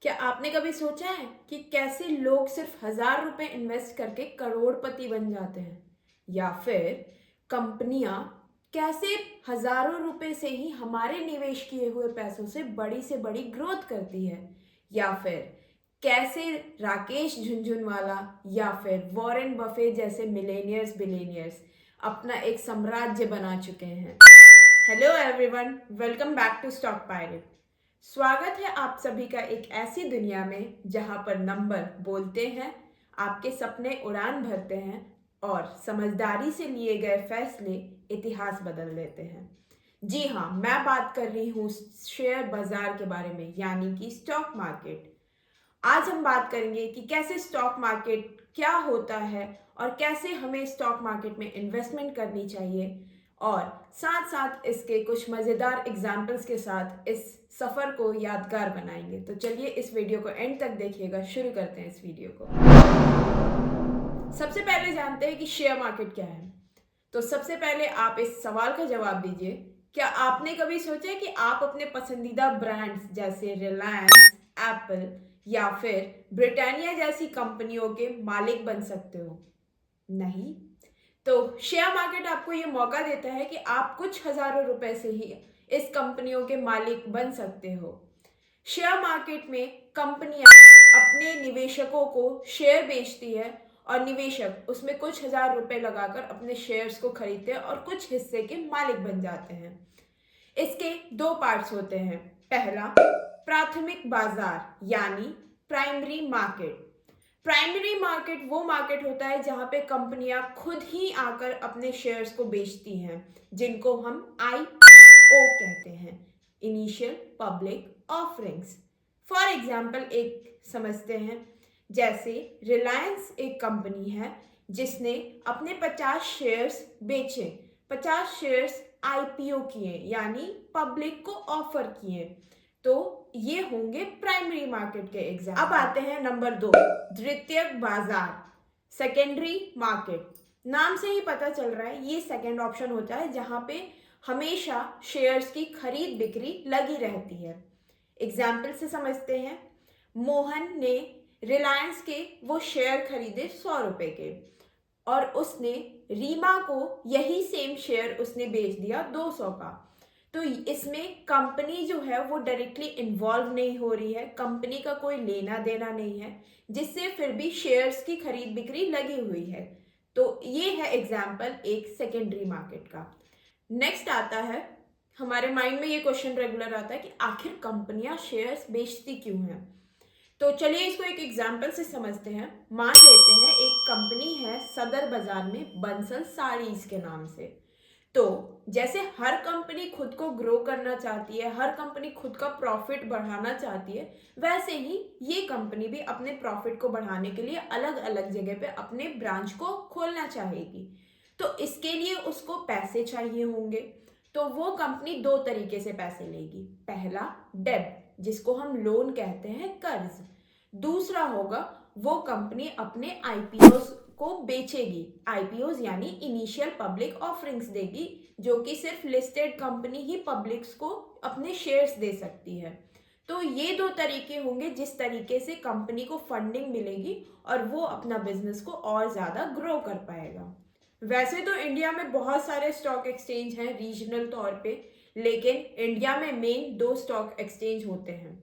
क्या आपने कभी सोचा है कि कैसे लोग सिर्फ 1,000 रुपए इन्वेस्ट करके करोड़पति बन जाते हैं? या फिर कंपनियां कैसे हजारों रुपए से ही हमारे निवेश किए हुए पैसों से बड़ी ग्रोथ करती है? या फिर कैसे राकेश झुनझुनवाला या फिर वॉरेन बफे जैसे मिलेनियर्स बिलेनियर्स अपना एक साम्राज्य बना चुके हैं? Hello everyone, welcome back to Stock Pirate. स्वागत है आप सभी का एक ऐसी दुनिया में जहां पर नंबर बोलते हैं, आपके सपने उड़ान भरते हैं और समझदारी से लिए गए फैसले इतिहास बदल देते हैं। जी हाँ, मैं बात कर रही हूँ शेयर बाजार के बारे में, यानी कि स्टॉक मार्केट। आज हम बात करेंगे कि कैसे स्टॉक मार्केट क्या होता है और कैसे हमें स्टॉक मार्केट में इन्वेस्टमेंट करनी चाहिए, और साथ साथ इसके कुछ मज़ेदार एग्जाम्पल्स के साथ इस सफ़र को यादगार बनाएंगे। तो चलिए इस वीडियो को एंड तक देखिएगा। शुरू करते हैं इस वीडियो को। सबसे पहले जानते हैं कि शेयर मार्केट क्या है। तो सबसे पहले आप इस सवाल का जवाब दीजिए, क्या आपने कभी सोचा कि आप अपने पसंदीदा ब्रांड्स जैसे रिलायंस, एप्पल या फिर ब्रिटानिया जैसी कंपनियों के मालिक बन सकते हो? नहीं। तो शेयर मार्केट आपको ये मौका देता है कि आप कुछ हजारों रुपए से ही इस कंपनियों के मालिक बन सकते हो। शेयर मार्केट में कंपनियां अपने निवेशकों को शेयर बेचती है और निवेशक उसमें कुछ हजार रुपए लगाकर अपने शेयर्स को खरीदते हैं और कुछ हिस्से के मालिक बन जाते हैं। इसके दो पार्ट्स होते हैं। पहला, प्राथमिक बाजार यानी प्राइमरी मार्केट। प्राइमरी मार्केट वो मार्केट होता है जहां पे कंपनियां खुद ही आकर अपने शेयर्स को बेचती हैं, जिनको हम आईपीओ कहते हैं, initial public offerings. For example एक समझते हैं, जैसे रिलायंस एक कंपनी है जिसने अपने 50 शेयर्स बेचे, 50 शेयर्स आईपीओ किए यानी पब्लिक को ऑफर किए। तो ये होंगे प्राइमरी मार्केट के एग्जाम्पल। अब आते हैं नंबर 2, द्वितीयक बाजार, सेकेंडरी मार्केट। नाम से ही पता चल रहा है ये सेकेंड ऑप्शन होता है जहां पे हमेशा शेयर्स की खरीद बिक्री लगी रहती है। एग्जाम्पल से समझते हैं, मोहन ने रिलायंस के वो शेयर खरीदे 100 रुपए के और उसने रीमा को यही सेम शेयर उसने बेच दिया 200 का। तो इसमें कंपनी जो है वो डायरेक्टली इन्वॉल्व नहीं हो रही है, कंपनी का कोई लेना देना नहीं है, जिससे फिर भी शेयर्स की खरीद बिक्री लगी हुई है। तो ये है एग्जाम्पल एक सेकेंडरी मार्केट का। नेक्स्ट आता है, हमारे माइंड में ये क्वेश्चन रेगुलर आता है कि आखिर कंपनियां शेयर्स बेचती क्यों हैं? तो चलिए इसको एक एग्जाम्पल से समझते हैं। मान लेते हैं एक कंपनी है सदर बाजार में बंसल साड़ीज के नाम से। तो जैसे हर कंपनी खुद को ग्रो करना चाहती है, हर कंपनी खुद का प्रॉफिट बढ़ाना चाहती है, वैसे ही ये कंपनी भी अपने प्रॉफिट को बढ़ाने के लिए अलग अलग जगह पे अपने ब्रांच को खोलना चाहेगी। तो इसके लिए उसको पैसे चाहिए होंगे। तो वो कंपनी दो तरीके से पैसे लेगी। पहला, डेब्ट, जिसको हम लोन कहते हैं, कर्ज। दूसरा होगा, वो कंपनी अपने आईपीओस को बेचेगी। आईपीओस यानी इनिशियल पब्लिक ऑफरिंग्स देगी, जो कि सिर्फ लिस्टेड कंपनी ही पब्लिक्स को अपने शेयर्स दे सकती है। तो ये दो तरीके होंगे जिस तरीके से कंपनी को फंडिंग मिलेगी और वो अपना बिजनेस को और ज्यादा ग्रो कर पाएगा। वैसे तो इंडिया में बहुत सारे स्टॉक एक्सचेंज हैं रीजनल तौर पे, लेकिन इंडिया में मेन दो स्टॉक एक्सचेंज होते हैं।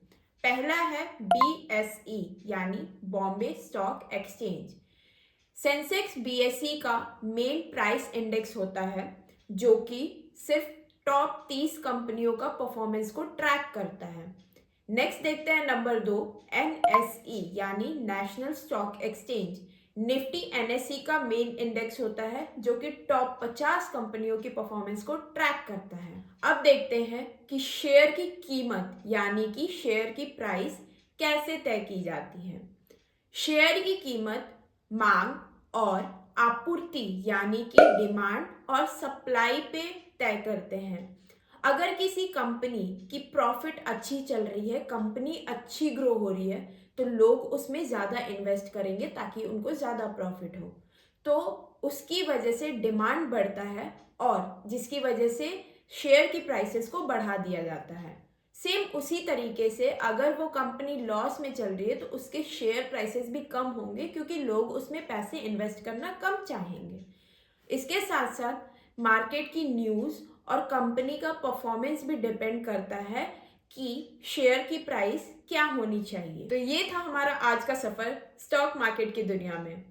पहला है बीएसई यानी Bombay stock exchange. Sensex BSE का मेन प्राइस इंडेक्स होता है, जो कि सिर्फ टॉप 30 कंपनियों का परफॉर्मेंस को ट्रैक करता है। नेक्स्ट देखते हैं नंबर 2, एनएसई यानी national stock exchange. Nifty NSE का मेन इंडेक्स होता है जो कि टॉप 50 कंपनियों की परफॉर्मेंस को ट्रैक करता है। अब देखते हैं कि शेयर की कीमत यानी कि शेयर की प्राइस कैसे तय की जाती है। शेयर की कीमत मांग और आपूर्ति यानी कि डिमांड और सप्लाई पे तय करते हैं। अगर किसी कंपनी की प्रॉफिट अच्छी चल रही है, कंपनी अच्छी ग्रो हो रही है, तो लोग उसमें ज़्यादा इन्वेस्ट करेंगे ताकि उनको ज़्यादा प्रॉफिट हो। तो उसकी वजह से डिमांड बढ़ता है और जिसकी वजह से शेयर की प्राइसेस को बढ़ा दिया जाता है। सेम उसी तरीके से अगर वो कंपनी लॉस में चल रही है तो उसके शेयर प्राइसेस भी कम होंगे, क्योंकि लोग उसमें पैसे इन्वेस्ट करना कम चाहेंगे। इसके साथ साथ मार्केट की न्यूज़ और कंपनी का परफॉर्मेंस भी डिपेंड करता है कि शेयर की प्राइस क्या होनी चाहिए। तो ये था हमारा आज का सफ़र स्टॉक मार्केट की दुनिया में।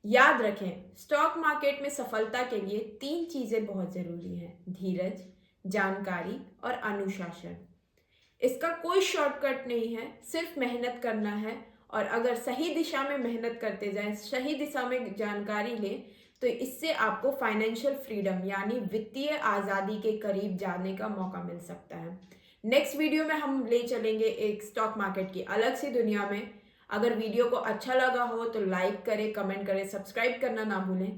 याद रखें, स्टॉक मार्केट में सफलता के लिए 3 चीज़ें बहुत ज़रूरी हैं: धीरज, जानकारी और अनुशासन। इसका कोई शॉर्टकट नहीं है, सिर्फ मेहनत करना है। और अगर सही दिशा में मेहनत करते जाएं, सही दिशा में जानकारी लें, तो इससे आपको फाइनेंशियल फ्रीडम यानी वित्तीय आज़ादी के करीब जाने का मौका मिल सकता है। नेक्स्ट वीडियो में हम ले चलेंगे एक स्टॉक मार्केट की अलग सी दुनिया में। अगर वीडियो को अच्छा लगा हो तो लाइक करें, कमेंट करें, सब्सक्राइब करना ना भूलें।